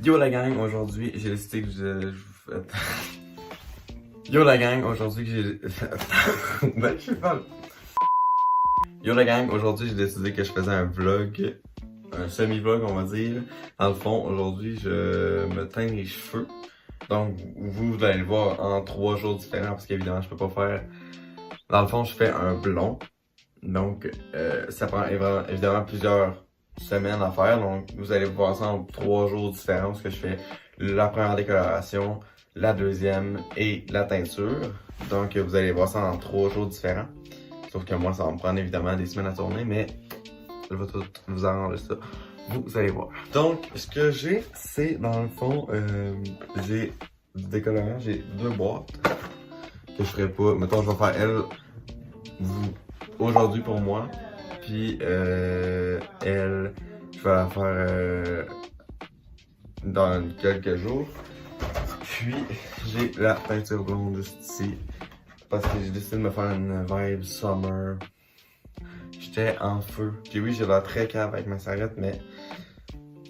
Yo la gang, aujourd'hui j'ai décidé que Yo la gang, aujourd'hui que j'ai... Ben, je sais pas. Yo la gang, aujourd'hui j'ai décidé que je faisais un vlog, un semi-vlog on va dire. Dans le fond, aujourd'hui je me teins les cheveux. Donc vous allez le voir en 3 jours différents parce qu'évidemment je peux pas faire... Dans le fond je fais un blond. Donc ça prend évidemment plusieurs semaines à faire. Donc vous allez voir ça en 3 jours différents parce que je fais la première décoloration, la deuxième et la teinture. Donc vous allez voir ça en 3 jours différents. Sauf que moi ça va me prendre évidemment des semaines à tourner, mais je vais tout vous arranger ça. Vous allez voir. Donc ce que j'ai, c'est dans le fond, j'ai du décolorant, j'ai 2 boîtes que je ferai pas. Mettons je vais faire elle aujourd'hui pour moi. Puis elle, je vais la faire dans quelques jours. Puis j'ai la peinture blonde juste ici. Parce que j'ai décidé de me faire une vibe summer. J'étais en feu. Puis oui, j'ai l'air très cave avec ma sarrette, mais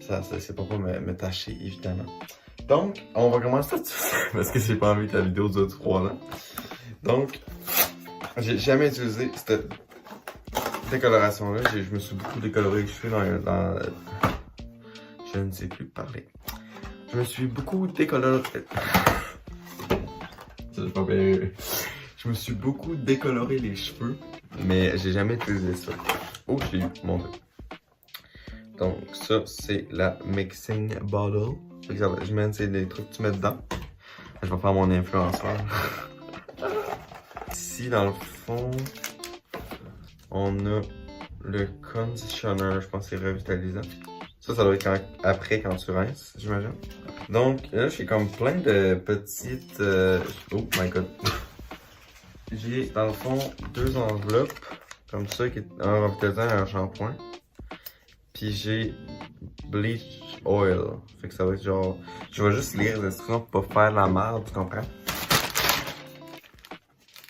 ça c'est pas pour me tâcher, évidemment. Donc, on va commencer tout de suite. Parce que j'ai pas envie que la vidéo dure 3 ans. Donc, j'ai jamais utilisé cette décoloration là. Je me suis beaucoup décoloré les cheveux dans je ne sais plus parler. Je me suis beaucoup décoloré. C'est pas bien. Je me suis beaucoup décoloré les cheveux, mais j'ai jamais utilisé ça. Oh, j'ai eu mon Dieu. Donc ça c'est la mixing bottle. Regarde, je mets des trucs que tu mets dedans. Je vais faire mon influenceur. Ici dans le fond, on a le conditioner, je pense que c'est revitalisant. Ça doit être après quand tu rinces, j'imagine. Donc là, j'ai comme plein de petites... Oh my god. J'ai dans le fond 2 enveloppes, comme ça, qui est un revitalisant et un shampoing. Puis j'ai bleach oil. Fait que ça va être genre... Je vais juste lire les instructions pour pas faire la merde, tu comprends?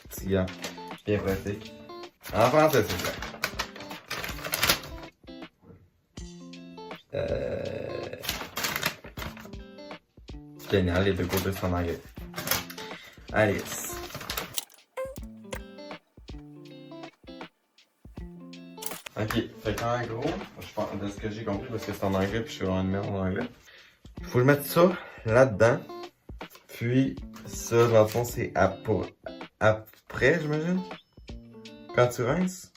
Petit gant, bien pratique. En français, c'est ça. Génial, les 2 côtés sont en anglais. Allez. Ok, fait qu'en gros, je pense de ce que j'ai compris, parce que c'est en anglais puis je suis vraiment une merde en anglais. Il faut mettre ça là-dedans. Puis ça, dans le fond, c'est après, j'imagine. Quand tu rinces.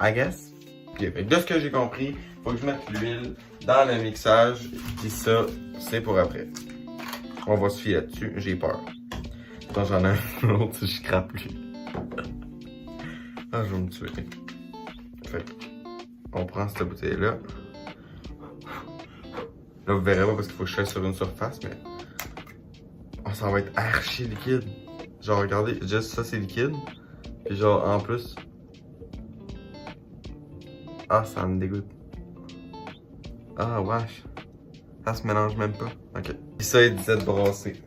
I guess. Ok, fait que de ce que j'ai compris, faut que je mette l'huile dans le mixage. Puis ça, c'est pour après. On va se fier là-dessus. J'ai peur. Quand j'en ai un autre, je crappe lui. Ah, je vais me tuer. Fait on prend cette bouteille-là. Là, vous verrez pas parce qu'il faut que je fasse sur une surface, mais... Oh, ça va être archi liquide. Genre, regardez, juste ça, c'est liquide. Puis genre, en plus... Ah, ça me dégoûte. Ah, wesh. Ça se mélange même pas. Ok. Puis ça, il disait de brasser.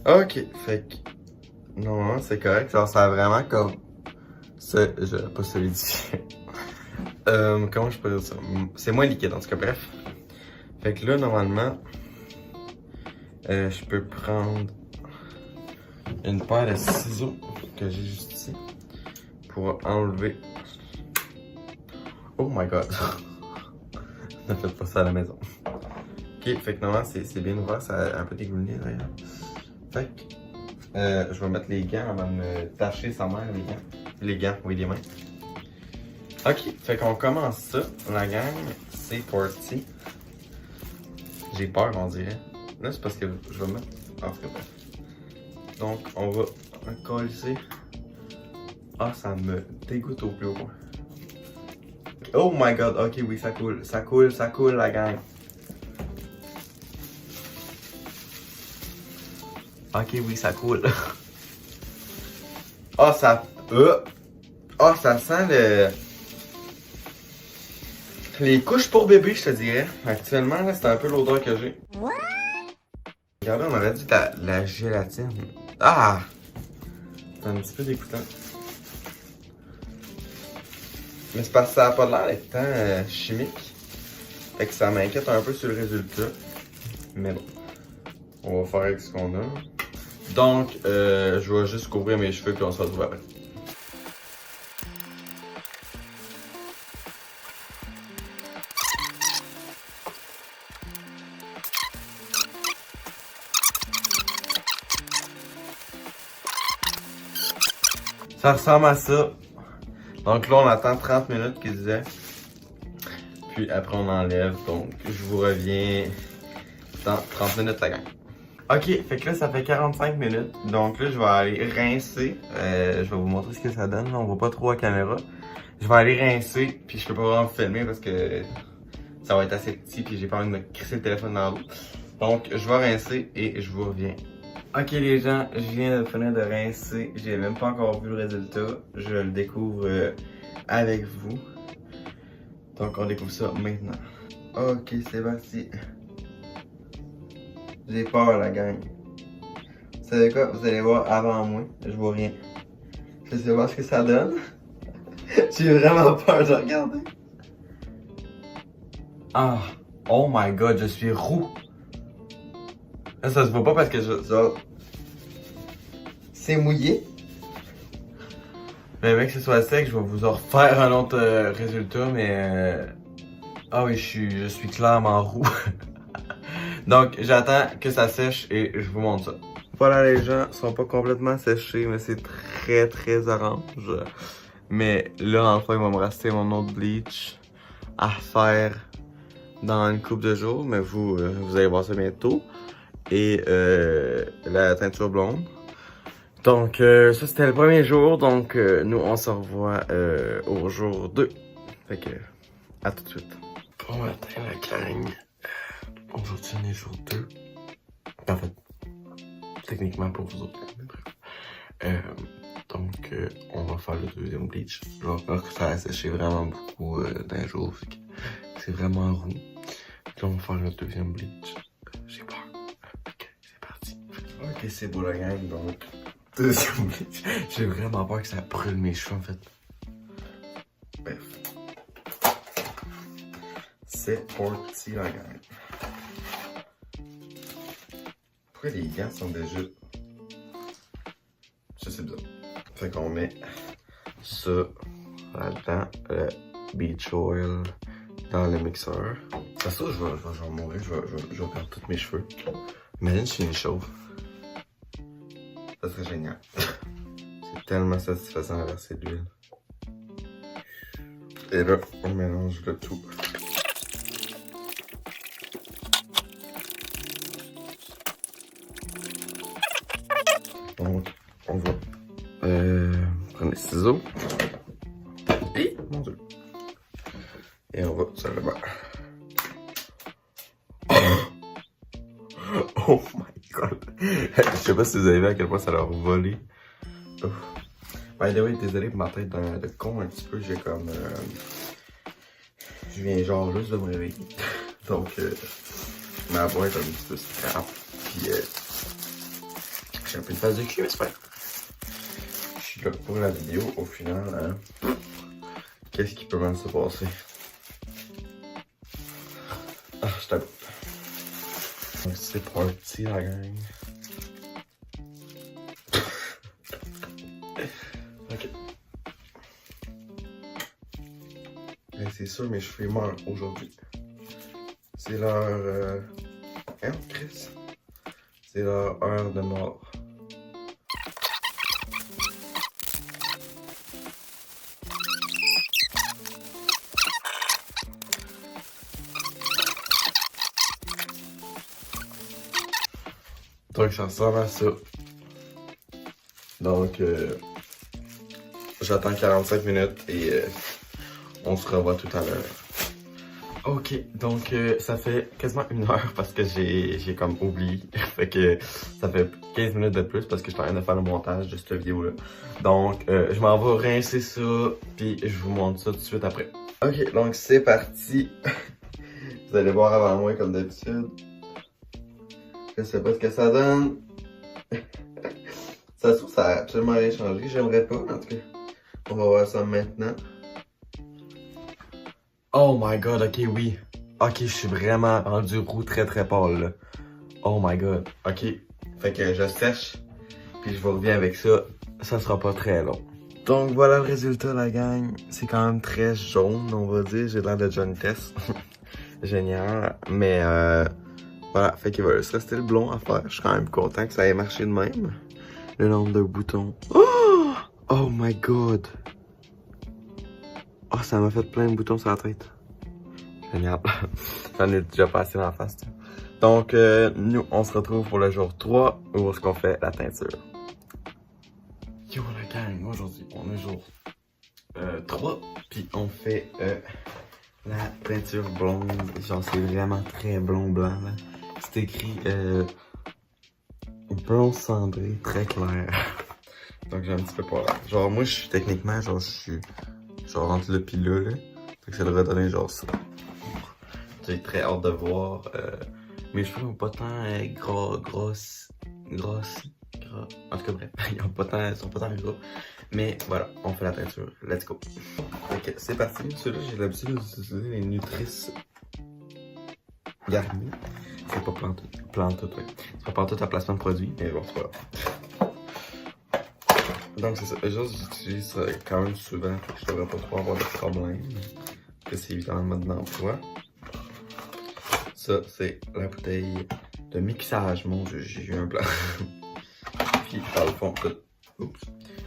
Ok, fait que... Non, c'est correct. Genre, ça a vraiment comme... Pas solidifié. Comment je peux dire ça? C'est moins liquide, en tout cas, bref. Fait que là, normalement... je peux prendre... une paire de ciseaux que j'ai juste ici pour enlever. Oh my god. Ne faites pas ça à la maison. Ok, fait que normalement c'est bien ouvert, ça a un peu dégouliné d'ailleurs. Fait que je vais mettre les gants avant de me tacher sa mère, les gants. Les gants, oui, les mains. Ok, fait qu'on commence ça. La gang, c'est parti. J'ai peur, on dirait. Là, c'est parce que je vais mettre. En tout cas, bref. Donc, on va coller. Ah, ça me dégoûte au plus haut point. Oh my god, ok, oui, ça coule. Ça coule, ça coule, la gang. Ok, oui, ça coule. Ah, ça... Ah, ça sent les couches pour bébé, je te dirais. Actuellement, là, c'est un peu l'odeur que j'ai. Regardez, on aurait dit la gélatine. Ah! C'est un petit peu dégoûtant. Mais c'est parce que ça n'a pas l'air d'être tant chimique. Fait que ça m'inquiète un peu sur le résultat. Mais bon, on va faire avec ce qu'on a. Donc, je vais juste couvrir mes cheveux puis on se retrouve après. Ça ressemble à ça. Donc là, on attend 30 minutes qu'ils disaient. Puis après, on enlève. Donc, je vous reviens dans 30 minutes, la gang. Ok, fait que là, ça fait 45 minutes. Donc là, je vais aller rincer. Je vais vous montrer ce que ça donne. On voit pas trop à caméra. Je vais aller rincer. Puis je peux pas vraiment vous filmer parce que ça va être assez petit. Puis j'ai pas envie de me crisser le téléphone dans l'eau. Donc, je vais rincer et je vous reviens. Ok les gens, je viens de finir de rincer, j'ai même pas encore vu le résultat, je le découvre avec vous. Donc on découvre ça maintenant. Ok c'est parti. J'ai peur la gang. Vous savez quoi, vous allez voir avant moi, je vois rien. Je sais pas ce que ça donne. J'ai vraiment peur de regarder. Ah, oh my god, je suis roux. Ça se voit pas parce que c'est mouillé. Mais mec, que ce soit sec, je vais vous en refaire un autre résultat, mais ah oui, je suis clairement roux. Donc, j'attends que ça sèche et je vous montre ça. Voilà, les gens, ils sont pas complètement séchés, mais c'est très orange. Mais là, enfin, il va me rester mon autre bleach à faire dans une couple de jours, mais vous allez voir ça bientôt. Et la teinture blonde. Donc ça c'était le premier jour, donc nous on se revoit au jour 2. Fait que à tout de suite. Bon matin la gang. Aujourd'hui on est jour 2. En fait, techniquement pour vous autres. Donc on va faire le deuxième bleach. Je vais voir que ça a séché vraiment beaucoup d'un jour. Fait que c'est vraiment roux. Puis là on va faire le deuxième bleach. J'ai peur. Ok, c'est beau la gang, donc deuxième bleach. J'ai vraiment peur que ça brûle mes cheveux en fait. Bref. C'est parti la gang. Pourquoi les gants sont déjà... Je sais pas. Fait qu'on met ça là-dedans, le beach oil dans le mixeur. Ça, je vais mourir, je vais perdre tous mes cheveux. Imagine si je suis chauve. Ça serait génial. C'est tellement satisfaisant à verser de l'huile. Et là, on mélange le tout. Donc, on va prendre les ciseaux. Et, mon Dieu. Et on va sur le bas. Oh my god. Je sais pas si vous avez vu à quel point ça leur volé. By the way, désolé pour ma tête de con un petit peu. J'ai comme... je viens genre juste de me réveiller. Donc, ma voix est un petit peu scrap. Puis, j'ai un peu une phase de cul, mais c'est pas grave. Je suis là pour la vidéo. Au final, qu'est-ce qui peut mal se passer? Ah, je t'avoue. Donc c'est parti la gang. Ok. Et c'est sûr mes cheveux meurent aujourd'hui. C'est leur... Chris. C'est leur heure de mort. Donc ça ressemble à ça. Donc j'attends 45 minutes et on se revoit tout à l'heure. Ok, donc ça fait quasiment 1 heure parce que j'ai comme oublié. Fait que ça fait 15 minutes de plus parce que je suis en train de faire le montage de cette vidéo là. Donc je m'en vais rincer ça puis je vous montre ça tout de suite après. Ok, donc c'est parti. Vous allez voir avant moi comme d'habitude. Je sais pas ce que ça donne. Ça se trouve, ça a absolument rien changé. J'aimerais pas, en tout cas. On va voir ça maintenant. Oh my god, ok, oui. Ok, je suis vraiment rendu roux très très pâle là. Oh my god. Ok, fait que je sèche, puis je vous reviens avec ça. Ça sera pas très long. Donc voilà le résultat, la gang. C'est quand même très jaune, on va dire. J'ai l'air de Johnny Test. Génial. Mais voilà, fait qu'il va juste rester le blond à faire. Je suis quand même content que ça ait marché de même. Le nombre de boutons. Oh, oh my god. Oh, ça m'a fait plein de boutons sur la tête. Génial. J'en ai déjà passé dans la face. T'sais. Donc, nous, on se retrouve pour le jour 3 où est-ce qu'on fait la teinture. Yo la gang, aujourd'hui, on est jour 3, puis on fait la teinture blonde. Genre, c'est vraiment très blond-blanc, là. C'est écrit blond cendré, très clair. Donc, j'ai un petit peu peur. Genre, moi, je suis techniquement, genre, je suis genre entre là pis là. Fait que ça devrait donner genre ça. J'ai très hâte de voir. Mes cheveux n'ont pas tant grossi. En tout cas, bref, ils sont pas tant gros. Mais voilà, on fait la teinture. Let's go. Ok, c'est parti. Celui-là, j'ai l'habitude d'utiliser les Nutrice Garnier. C'est pas Plantoute, ouais. C'est pas Plantoute à placement de produit, mais bon, c'est pas grave. Donc, c'est ça. Les autres, j'utilise quand même souvent. Je devrais pas trop avoir de problème. Parce que c'est évidemment le mode d'emploi. Ça, c'est la bouteille de mixage. Mon dieu, j'ai eu un blanc. Puis, dans le fond,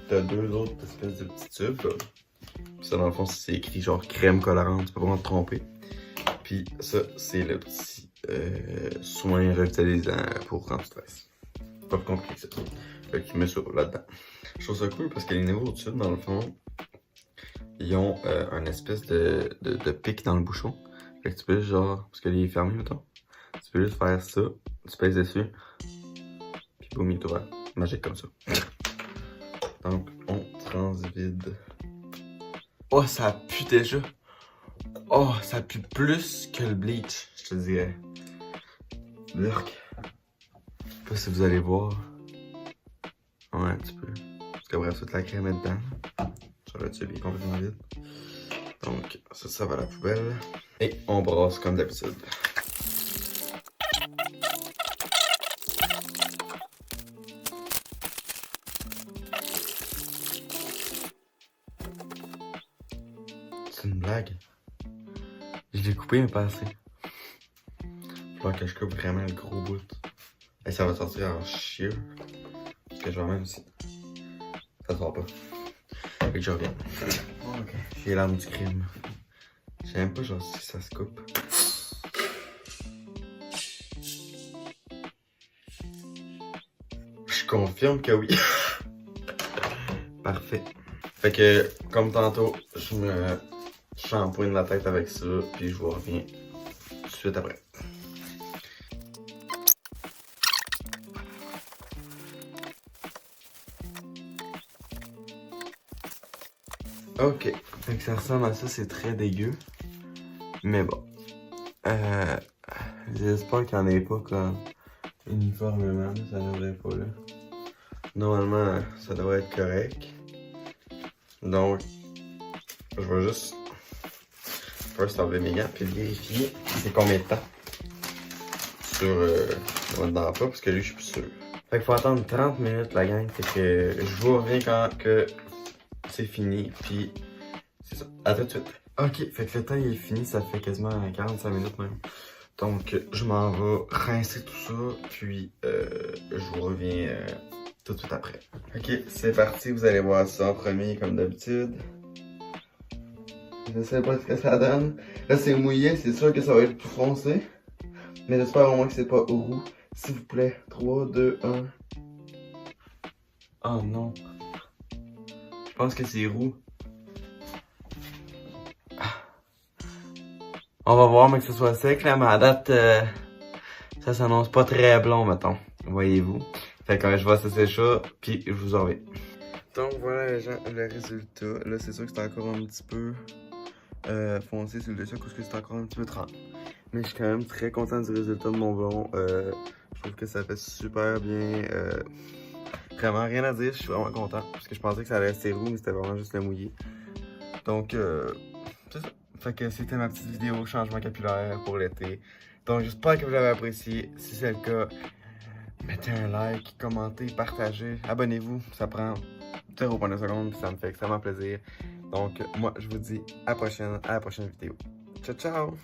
t'as deux autres espèces de petits tubes. Là. Puis ça, dans le fond, c'est écrit genre crème colorante. Tu peux vraiment te tromper. Puis ça, c'est le petit soin revitalisant pour quand tu stresses. Pas plus compliqué que ça. Fait que tu mets ça là-dedans. Je trouve ça cool parce que les niveaux au-dessus, dans le fond, ils ont un espèce de pic dans le bouchon. Fait que tu peux genre, parce que il est fermé, mettons. Tu peux juste faire ça, tu pèses dessus, puis boum, il est ouvert. Magique comme ça. Donc, on transvide. Oh, ça pue déjà. Oh, ça pue plus que le bleach, je te dirais. Lurk. Je sais pas si vous allez voir. Ouais, un petit peu. Parce qu'après toute la crème est dedans. Sur le tube, il est complètement vide. Donc, ça va à la poubelle. Et on brasse comme d'habitude. C'est une blague. Je l'ai coupé, mais pas assez. Il faut que je coupe vraiment le gros bout. Et ça va sortir en chier. Parce que je vais même si. Ça sort pas. Fait que je reviens. Ok. J'ai l'arme du crime. Je sais même pas genre si ça se coupe. Je confirme que oui. Parfait. Fait que, comme tantôt, je me shampooine la tête avec ça, puis je vous reviens tout de suite après. Ok, fait que ça ressemble à ça, c'est très dégueu. Mais bon. J'espère qu'il n'y en ait pas comme uniformément, ça devrait pas là. Normalement, ça devrait être correct. Donc, je vais juste first enlever mes gants puis vérifier c'est combien de temps sur le mode d'emploi parce que lui je suis plus sûr. Fait qu'il faut attendre 30 minutes la gang, fait que je vous reviens quand que c'est fini puis c'est ça. À tout de suite. Ok, fait que le temps il est fini, ça fait quasiment 45 minutes même. Donc je m'en vais rincer tout ça puis je vous reviens tout de suite après. Ok, c'est parti, vous allez voir ça en premier comme d'habitude. Je sais pas ce que ça donne. Là c'est mouillé, c'est sûr que ça va être plus foncé. Mais j'espère au moins que c'est pas roux. S'il vous plaît. 3, 2, 1. Oh non. Je pense que c'est roux. On va voir, mais que ce soit sec là, mais à date, ça s'annonce pas très blond, mettons. Voyez-vous. Fait que je vais cesser ça, puis je vous en reviens. Donc voilà les gens, le résultat. Là c'est sûr que c'est encore un petit peu foncé sur le dessus parce que c'est encore un petit peu trempé. Mais je suis quand même très content du résultat de mon blond. Je trouve que ça fait super bien. Vraiment rien à dire, je suis vraiment content. Parce que je pensais que ça allait rester roux, mais c'était vraiment juste le mouillé. Donc, c'est ça. Fait que c'était ma petite vidéo changement capillaire pour l'été. Donc j'espère que vous l'avez apprécié. Si c'est le cas, mettez un like, commentez, partagez, abonnez-vous. Ça prend 0,2 secondes puis ça me fait extrêmement plaisir. Donc moi je vous dis à la prochaine vidéo. Ciao ciao!